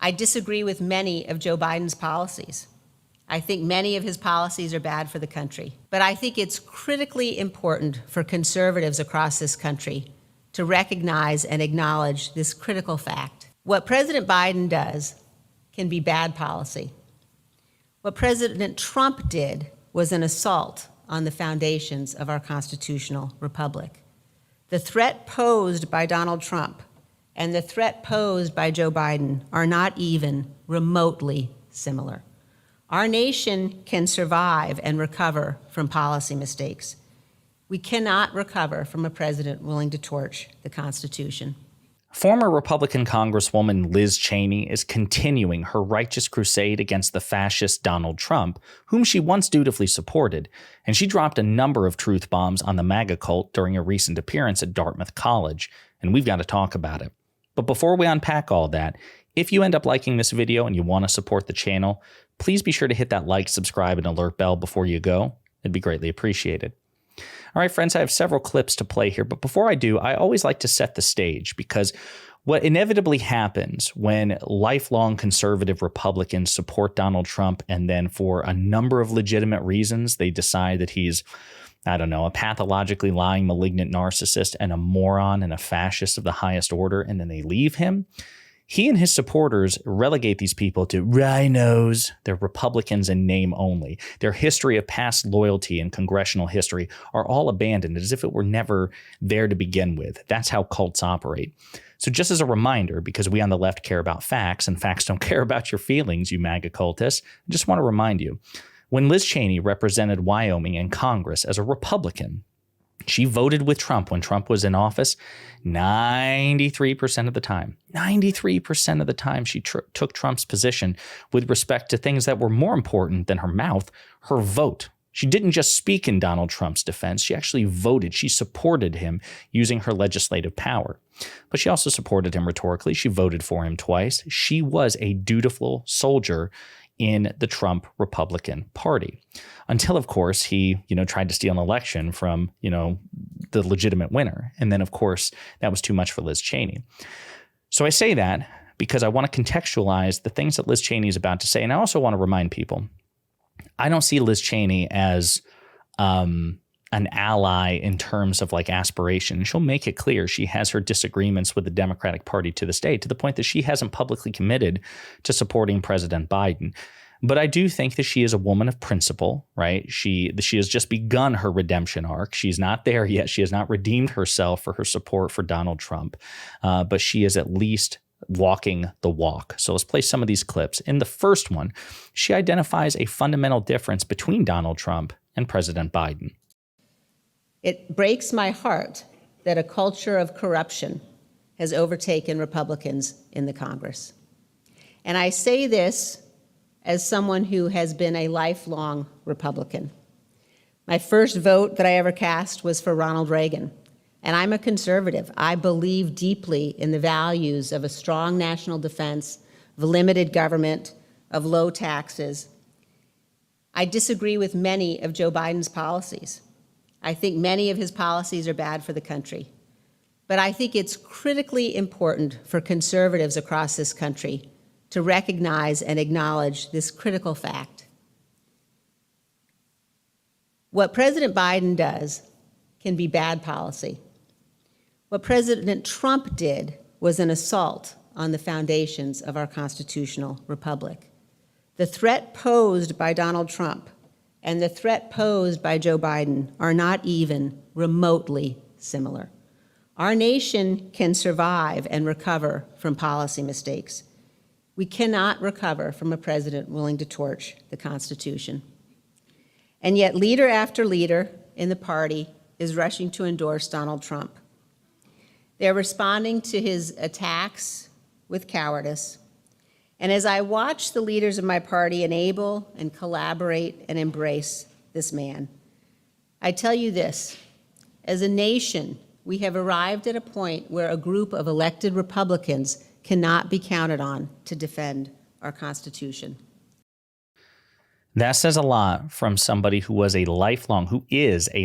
I disagree with many of Joe Biden's policies. I think many of his policies are bad for the country. But I think it's critically important for conservatives across this country to recognize and acknowledge this critical fact. What President Biden does can be bad policy. What President Trump did was an assault on the foundations of our constitutional republic. The threat posed by Donald Trump and the threat posed by Joe Biden are not even remotely similar. Our nation can survive and recover from policy mistakes. We cannot recover from a president willing to torch the Constitution. Former Republican Congresswoman Liz Cheney is continuing her righteous crusade against the fascist Donald Trump, whom she once dutifully supported, and she dropped a number of truth bombs on the MAGA cult during a recent appearance at Dartmouth College, and we've got to talk about it. But before we unpack all that, if you end up liking this video and you want to support the channel, please be sure to hit that like, subscribe, and alert bell before you go. It'd be greatly appreciated. All right, friends, I have several clips to play here, but before I do, I always like to set the stage because what inevitably happens when lifelong conservative Republicans support Donald Trump and then for a number of legitimate reasons, they decide that he's, I don't know, a pathologically lying, malignant narcissist and a moron and a fascist of the highest order, and then they leave him. He and his supporters relegate these people to rhinos. They're Republicans in name only. Their history of past loyalty and congressional history are all abandoned as if it were never there to begin with. That's how cults operate. So just as a reminder, because we on the left care about facts and facts don't care about your feelings, you MAGA cultists, I just want to remind you, when Liz Cheney represented Wyoming in Congress as a Republican, she voted with Trump when Trump was in office 93% of the time. 93% of the time she took Trump's position with respect to things that were more important than her mouth, her vote. She didn't just speak in Donald Trump's defense. She actually voted. She supported him using her legislative power. But she also supported him rhetorically. She voted for him twice. She was a dutiful soldier in the Trump Republican Party. Until, of course, he, tried to steal an election from, the legitimate winner. And then, of course, that was too much for Liz Cheney. So I say that because I want to contextualize the things that Liz Cheney is about to say. And I also want to remind people, I don't see Liz Cheney as an ally in terms of aspiration. She'll make it clear she has her disagreements with the Democratic Party to this day, to the point that she hasn't publicly committed to supporting President Biden. But I do think that she is a woman of principle, right? She has just begun her redemption arc. She's not there yet. She has not redeemed herself for her support for Donald Trump, but she is at least walking the walk. So let's play some of these clips. In the first one, she identifies a fundamental difference between Donald Trump and President Biden. It breaks my heart that a culture of corruption has overtaken Republicans in the Congress. And I say this as someone who has been a lifelong Republican. My first vote that I ever cast was for Ronald Reagan. And I'm a conservative. I believe deeply in the values of a strong national defense, of limited government, of low taxes. I disagree with many of Joe Biden's policies. I think many of his policies are bad for the country. But I think it's critically important for conservatives across this country to recognize and acknowledge this critical fact. What President Biden does can be bad policy. What President Trump did was an assault on the foundations of our constitutional republic. The threat posed by Donald Trump and the threat posed by Joe Biden are not even remotely similar. Our nation can survive and recover from policy mistakes. We cannot recover from a president willing to torch the Constitution. And yet leader after leader in the party is rushing to endorse Donald Trump. They're responding to his attacks with cowardice. And as I watch the leaders of my party enable and collaborate and embrace this man, I tell you this, as a nation, we have arrived at a point where a group of elected Republicans cannot be counted on to defend our Constitution. That says a lot from somebody who is a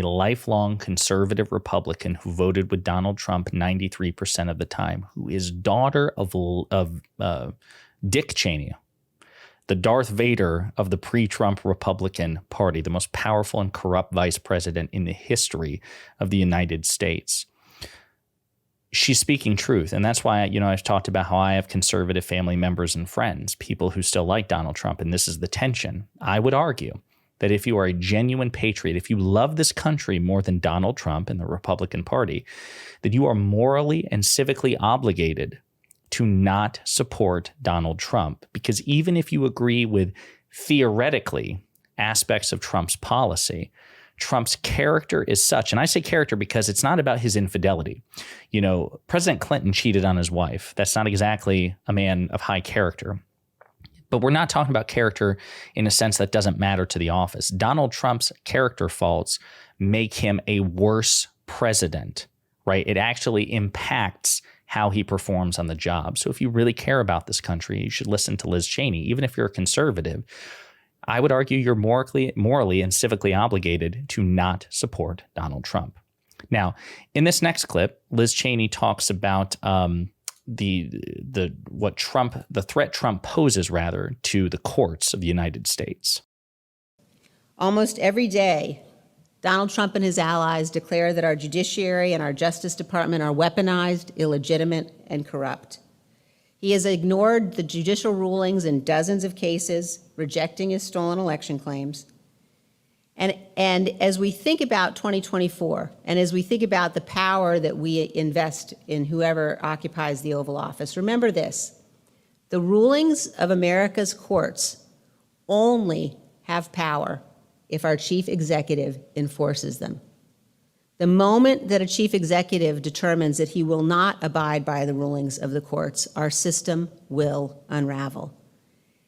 lifelong conservative Republican who voted with Donald Trump 93% of the time, who is daughter of Dick Cheney, the Darth Vader of the pre-Trump Republican Party, the most powerful and corrupt vice president in the history of the United States. She's speaking truth. And that's why, I've talked about how I have conservative family members and friends, people who still like Donald Trump. And this is the tension. I would argue that if you are a genuine patriot, if you love this country more than Donald Trump and the Republican Party, that you are morally and civically obligated to not support Donald Trump. Because even if you agree with theoretically aspects of Trump's policy, Trump's character is such, and I say character because it's not about his infidelity. President Clinton cheated on his wife. That's not exactly a man of high character. But we're not talking about character in a sense that doesn't matter to the office. Donald Trump's character faults make him a worse president, right? It actually impacts how he performs on the job. So if you really care about this country, you should listen to Liz Cheney. Even if you're a conservative, I would argue you're morally and civically obligated to not support Donald Trump. Now, in this next clip, Liz Cheney talks about the threat Trump poses rather to the courts of the United States. Almost every day, Donald Trump and his allies declare that our judiciary and our Justice Department are weaponized, illegitimate, and corrupt. He has ignored the judicial rulings in dozens of cases, rejecting his stolen election claims. And as we think about 2024, and as we think about the power that we invest in whoever occupies the Oval Office, remember this: the rulings of America's courts only have power if our chief executive enforces them. The moment that a chief executive determines that he will not abide by the rulings of the courts, our system will unravel.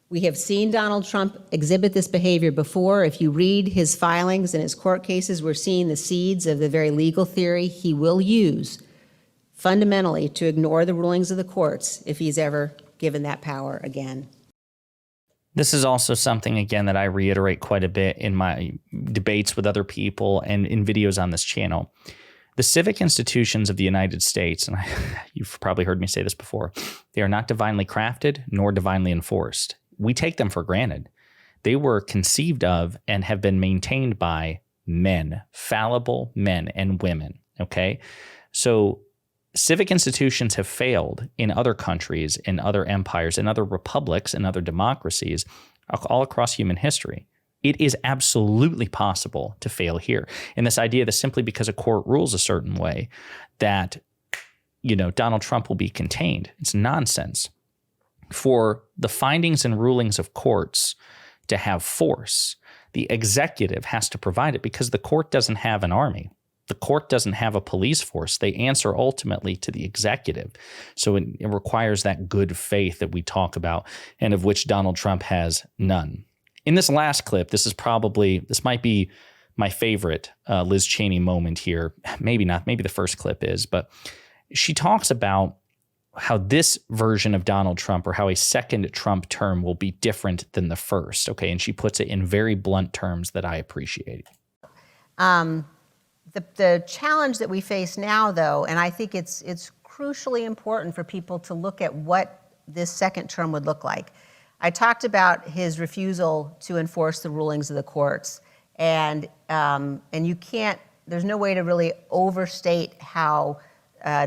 We have seen Donald Trump exhibit this behavior before. If you read his filings and his court cases, we're seeing the seeds of the very legal theory he will use fundamentally to ignore the rulings of the courts if he's ever given that power again. This is also something, again, that I reiterate quite a bit in my debates with other people and in videos on this channel. The civic institutions of the United States, and you've probably heard me say this before, they are not divinely crafted nor divinely enforced. We take them for granted. They were conceived of and have been maintained by men, fallible men and women, okay? So civic institutions have failed in other countries, in other empires, in other republics, in other democracies, all across human history. It is absolutely possible to fail here. And this idea that simply because a court rules a certain way that, Donald Trump will be contained, it's nonsense. For the findings and rulings of courts to have force, the executive has to provide it because the court doesn't have an army. The court doesn't have a police force. They answer ultimately to the executive. So it requires that good faith that we talk about and of which Donald Trump has none. In this last clip, this might be my favorite Liz Cheney moment here. Maybe not, maybe the first clip is, but she talks about how this version of Donald Trump or how a second Trump term will be different than the first. Okay. And she puts it in very blunt terms that I appreciate. The challenge that we face now, though, and I think it's crucially important for people to look at what this second term would look like. I talked about his refusal to enforce the rulings of the courts, and you can't. There's no way to really overstate how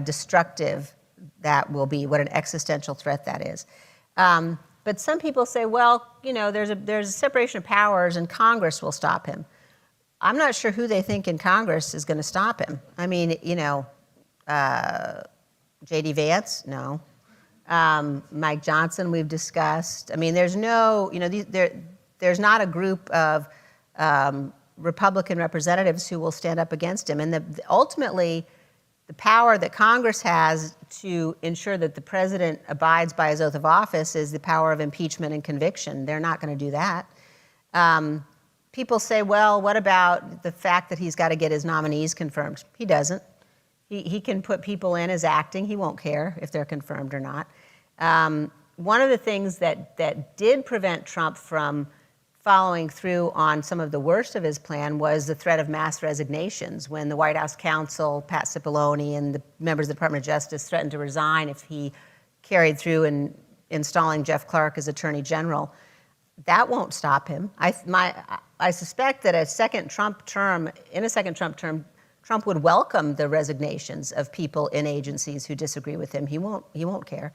destructive that will be, what an existential threat that is. But some people say, well, there's a separation of powers, and Congress will stop him. I'm not sure who they think in Congress is going to stop him. I mean, J.D. Vance, no. Mike Johnson, we've discussed. I mean, there's no, there's not a group of Republican representatives who will stand up against him. And ultimately, the power that Congress has to ensure that the president abides by his oath of office is the power of impeachment and conviction. They're not going to do that. People say, well, what about the fact that he's got to get his nominees confirmed? He doesn't. He can put people in as acting. He won't care if they're confirmed or not. One of the things that did prevent Trump from following through on some of the worst of his plan was the threat of mass resignations when the White House counsel, Pat Cipollone, and the members of the Department of Justice threatened to resign if he carried through and installing Jeff Clark as Attorney General. That won't stop him. I suspect that in a second Trump term, Trump would welcome the resignations of people in agencies who disagree with him. He won't care.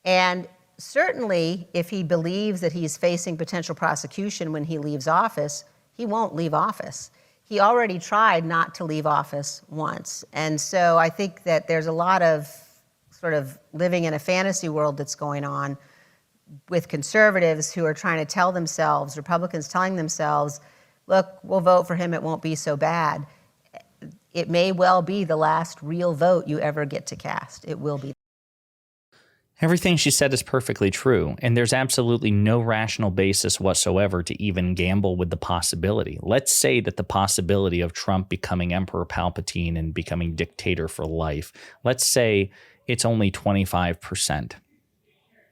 And certainly, if he believes that he's facing potential prosecution when he leaves office, he won't leave office. He already tried not to leave office once. And so I think that there's a lot of sort of living in a fantasy world that's going on with conservatives who are trying to tell themselves, Republicans telling themselves, look, we'll vote for him, it won't be so bad. It may well be the last real vote you ever get to cast. It will be. Everything she said is perfectly true, and there's absolutely no rational basis whatsoever to even gamble with the possibility. Let's say that the possibility of Trump becoming Emperor Palpatine and becoming dictator for life, let's say it's only 25%.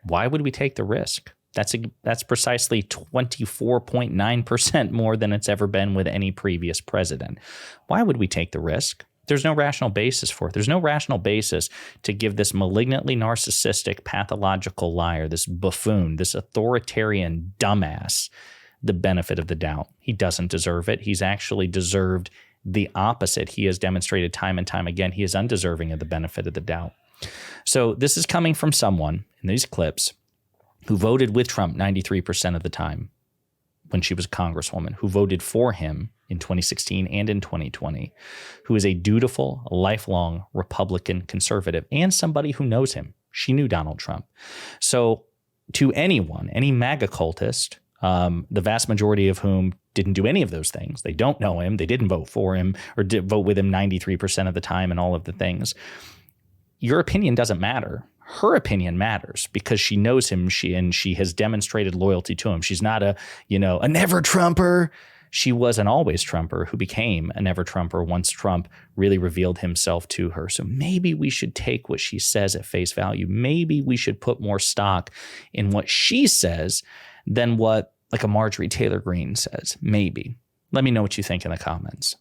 Why would we take the risk? That's precisely 24.9% more than it's ever been with any previous president. Why would we take the risk? There's no rational basis for it. There's no rational basis to give this malignantly narcissistic, pathological liar, this buffoon, this authoritarian dumbass, the benefit of the doubt. He doesn't deserve it. He's actually deserved the opposite. He has demonstrated time and time again he is undeserving of the benefit of the doubt. So this is coming from someone in these clips who voted with Trump 93% of the time when she was a congresswoman, who voted for him in 2016 and in 2020, who is a dutiful, lifelong Republican conservative and somebody who knows him. She knew Donald Trump. So to anyone, any MAGA cultist, the vast majority of whom didn't do any of those things, they don't know him, they didn't vote for him or did vote with him 93% of the time and all of the things, your opinion doesn't matter. Her opinion matters because she knows him. She has demonstrated loyalty to him. She's not a never Trumper. She was an always Trumper who became a never Trumper once Trump really revealed himself to her. So maybe we should take what she says at face value. Maybe we should put more stock in what she says than what like a Marjorie Taylor Greene says. Maybe. Let me know what you think in the comments.